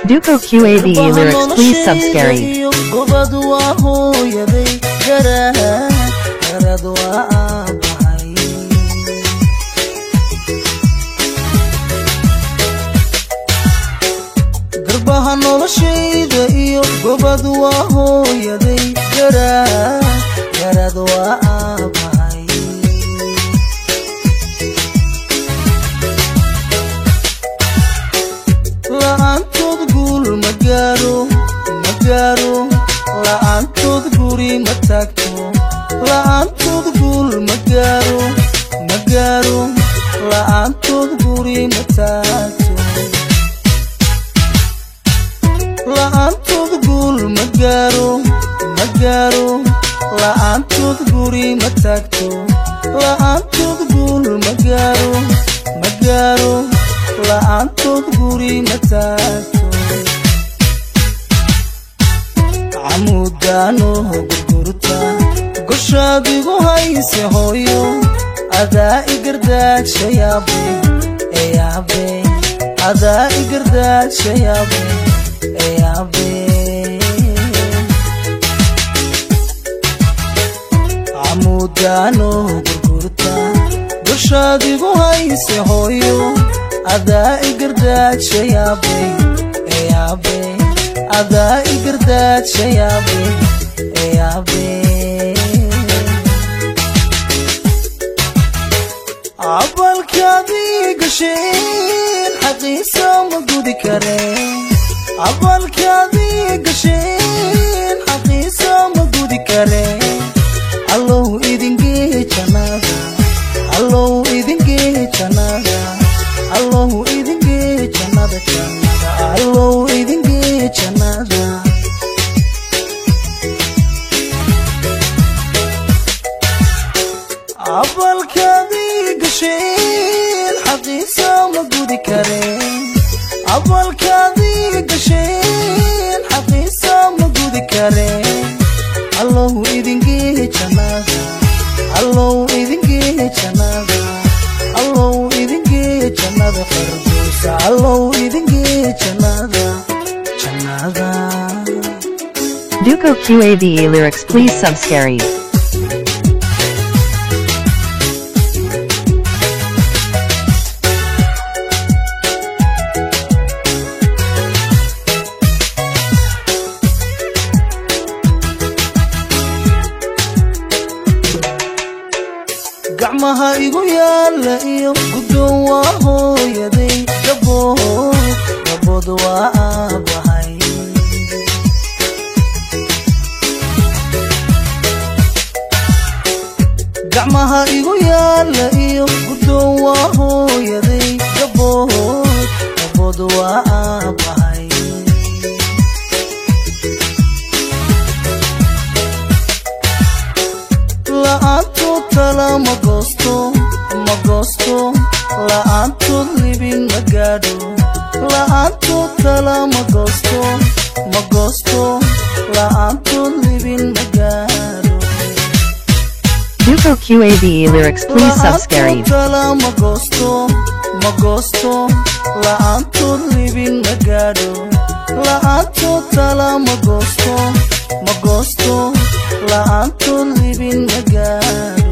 Duco QAV lyrics, please subscribe. gobadu waa hooyaday garad waa aabahay garbaha noloshayda iyo gobadu waa hooyaday garad waa aabahay la'aantood guul ma gaaro la'aantood guri ma taagto la'aantood guul ma gaaro la'aantood guri ma taagto la'aantood guul ma gaaro la'aantood guri ma taagto la'aantood guul ma gaaro la'aantood guri ma taagto camudaano gurgurta goshaadigu hayse hooyo adaa igardaagshayabe adaa igardaagshayabe camudaano gurgurta goshaadigu hayse hooyo adaa igardaagshayabe adaa igardaagshayabe cabalkaadii gasheen xaqiisa ma gudi kareen cabalkaadii gasheen xaqiisa ma gudi kareen allow idingee jannada allow idingee jannada allow idingee jannada allow idingee jannada cabalkaadii gasheen xaqiisa ma gudi kareen cabalkaadii gasheen xaqiisa ma gudi kareen allow idingee jannada allow idingee jannada allow idingee jannada fardowsa allow idingee jannada Duco QAV lyrics, please subscribe. gacmaha igu yaala iyo guddoon waa hooyaday gabood waa aabahay gacmaha igu yaala iyo guddoon waa hooyaday gabood waa aabahay la'aantood tala ma goosto la'aantood libin ma gaadho la'aantood tala ma goosto la'aantood libin ma gaadho Duco QAV lyrics, please subscribe. tala ma goosto la'aantood libin ma gaadho la'aantood tala ma goosto la'aantood libin ma gaadho